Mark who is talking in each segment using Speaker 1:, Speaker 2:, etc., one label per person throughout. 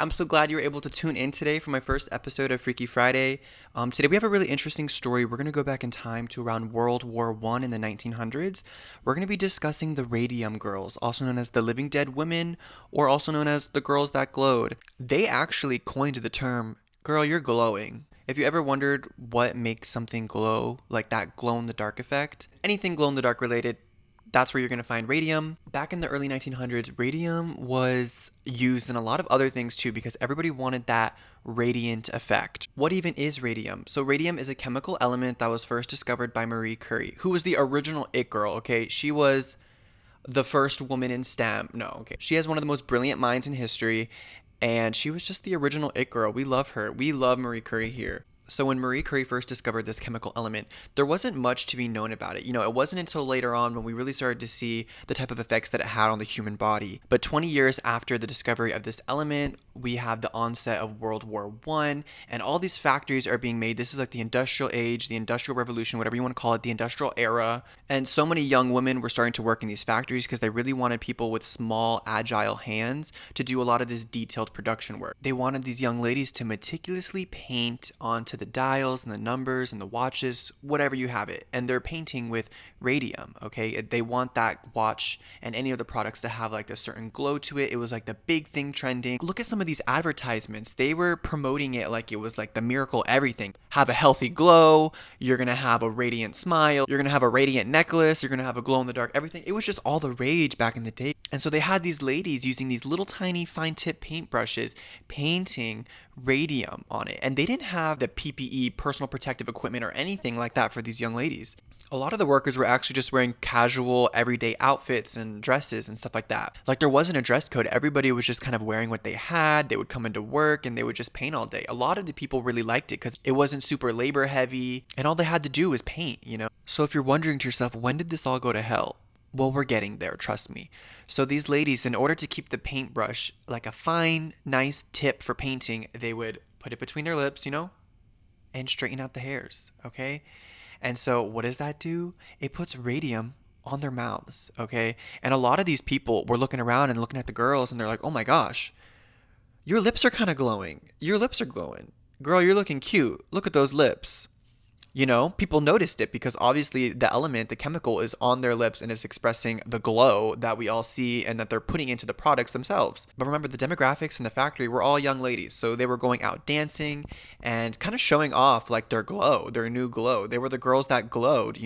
Speaker 1: I'm so glad you were able to tune in today for my first episode of Freaky Friday. Today we have a really interesting story. We're going to go back in time to around World War I in the 1900s. We're going to be discussing the Radium girls, also known as the living dead women, or also known as the girls that glowed. They actually coined the term, girl, you're glowing. If you ever wondered what makes something glow, like that glow in the dark effect, anything glow in the dark related, that's where you're going to find radium. Back in the early 1900s, radium was used in a lot of other things too because everybody wanted that radiant effect. What even is radium? So radium is a chemical element that was first discovered by Marie Curie, who was the original it girl, okay? She was the first woman in STEM. No, okay. She has one of the most brilliant minds in history, and she was just the original it girl. We love her. We love Marie Curie here. So when Marie Curie first discovered this chemical element, there wasn't much to be known about it. It wasn't until later on when we really started to see the type of effects that it had on the human body. But 20 years after the discovery of this element, we have the onset of World War One, and all these factories are being made. This is like the industrial age, the industrial revolution, whatever you want to call it, the industrial era. And so many young women were starting to work in these factories because they really wanted people with small, agile hands to do a lot of this detailed production work. They wanted these young ladies to meticulously paint onto the dials and the numbers and the watches, whatever you have it. And they're painting with radium, okay? They want that watch and any of the products to have like a certain glow to it. It was like the big thing trending. Look at some of these advertisements. They were promoting it like it was like the miracle everything. Have a healthy glow. You're going to have a radiant smile. You're going to have a radiant necklace. You're going to have a glow in the dark everything. It was just all the rage back in the day. And so they had these ladies using these little tiny fine tip paintbrushes painting radium on it. And they didn't have the PPE, personal protective equipment, or anything like that for these young ladies. A lot of the workers were actually just wearing casual everyday outfits and dresses and stuff like that. Like there wasn't a dress code. Everybody was just kind of wearing what they had. They would come into work and they would just paint all day. A lot of the people really liked it because it wasn't super labor heavy and all they had to do was paint. So if you're wondering to yourself, when did this all go to hell? Well, we're getting there, trust me. So these ladies, in order to keep the paintbrush like a fine, nice tip for painting, they would put it between their lips, and straighten out the hairs, okay? And so what does that do? It puts radium on their mouths, okay? And a lot of these people were looking around and looking at the girls and they're like, oh my gosh, your lips are kind of glowing. Your lips are glowing. Girl, you're looking cute. Look at those lips. People noticed it because obviously the element, the chemical is on their lips and it's expressing the glow that we all see and that they're putting into the products themselves. But remember, the demographics in the factory were all young ladies. So they were going out dancing and kind of showing off like their glow, their new glow. They were the girls that glowed.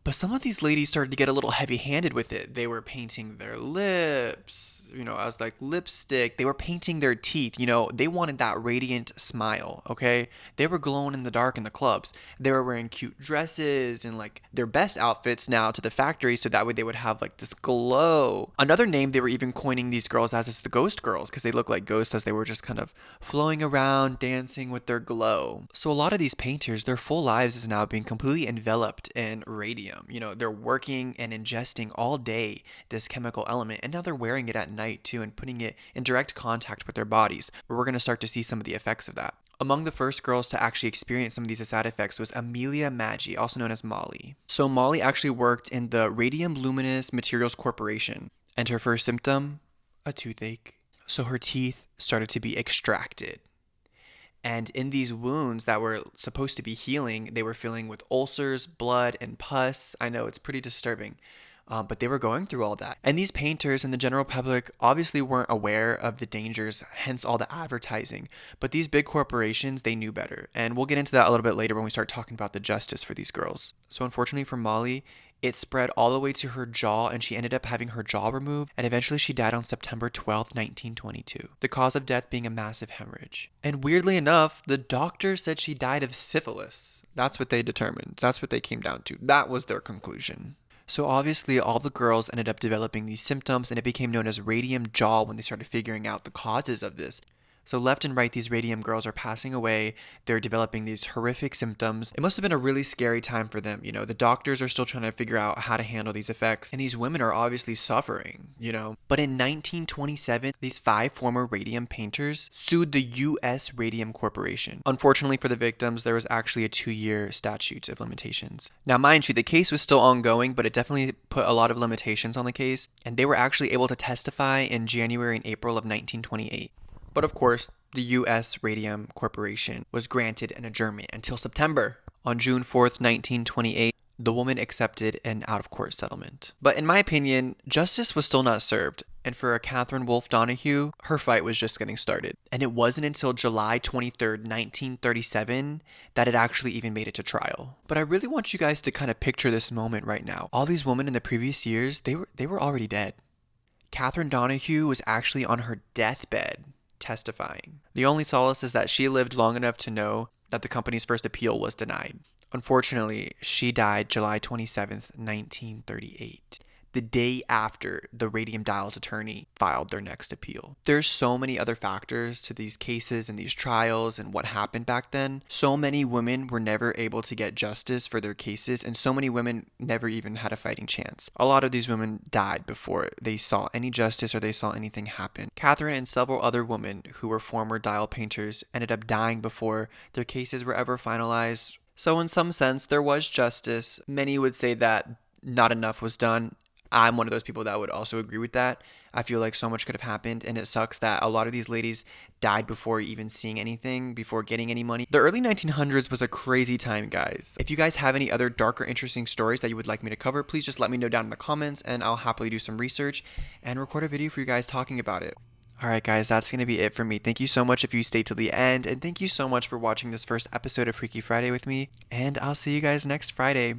Speaker 1: But some of these ladies started to get a little heavy-handed with it. They were painting their lips, as like lipstick. They were painting their teeth. They wanted that radiant smile, okay? They were glowing in the dark in the clubs. They were wearing cute dresses and like their best outfits now to the factory so that way they would have like this glow. Another name they were even coining these girls as is the ghost girls because they look like ghosts as they were just kind of flowing around dancing with their glow. So a lot of these painters, their full lives is now being completely enveloped in radium. They're working and ingesting all day this chemical element, and now they're wearing it at night too and putting it in direct contact with their bodies, where we're going to start to see some of the effects of that. Among the first girls to actually experience some of these side effects was Amelia Maggi, also known as Molly. So Molly actually worked in the Radium Luminous Materials Corporation, and her first symptom, a toothache. So her teeth started to be extracted. And in these wounds that were supposed to be healing, they were filling with ulcers, blood, and pus. I know it's pretty disturbing. But they were going through all that. And these painters and the general public obviously weren't aware of the dangers, hence all the advertising. But these big corporations, they knew better. And we'll get into that a little bit later when we start talking about the justice for these girls. So unfortunately for Molly, it spread all the way to her jaw and she ended up having her jaw removed, and eventually she died on September 12th, 1922. The cause of death being a massive hemorrhage. And weirdly enough, the doctor said she died of syphilis. That's what they determined. That's what they came down to. That was their conclusion. So obviously all the girls ended up developing these symptoms and it became known as radium jaw when they started figuring out the causes of this. So left and right, these radium girls are passing away. They're developing these horrific symptoms. It must have been a really scary time for them. The doctors are still trying to figure out how to handle these effects. And these women are obviously suffering. But in 1927, these 5 former radium painters sued the U.S. Radium Corporation. Unfortunately for the victims, there was actually a 2-year statute of limitations. Now, mind you, the case was still ongoing, but it definitely put a lot of limitations on the case. And they were actually able to testify in January and April of 1928. But of course, the U.S. Radium Corporation was granted an adjournment until September. On June 4th, 1928, the woman accepted an out-of-court settlement. But in my opinion, justice was still not served. And for a Catherine Wolfe Donahue, her fight was just getting started. And it wasn't until July 23rd, 1937, that it actually even made it to trial. But I really want you guys to kind of picture this moment right now. All these women in the previous years, they were already dead. Catherine Donahue was actually on her deathbed testifying. The only solace is that she lived long enough to know that the company's first appeal was denied. Unfortunately, she died July 27th, 1938, the day after the Radium Dial's attorney filed their next appeal. There's so many other factors to these cases and these trials and what happened back then. So many women were never able to get justice for their cases, and so many women never even had a fighting chance. A lot of these women died before they saw any justice or they saw anything happen. Catherine and several other women who were former dial painters ended up dying before their cases were ever finalized. So in some sense, there was justice. Many would say that not enough was done. I'm one of those people that would also agree with that. I feel like so much could have happened, and it sucks that a lot of these ladies died before even seeing anything, before getting any money. The early 1900s was a crazy time, guys. If you guys have any other dark or interesting stories that you would like me to cover, please just let me know down in the comments, and I'll happily do some research and record a video for you guys talking about it. Alright guys, that's going to be it for me. Thank you so much if you stayed till the end, and thank you so much for watching this first episode of Freaky Friday with me, and I'll see you guys next Friday.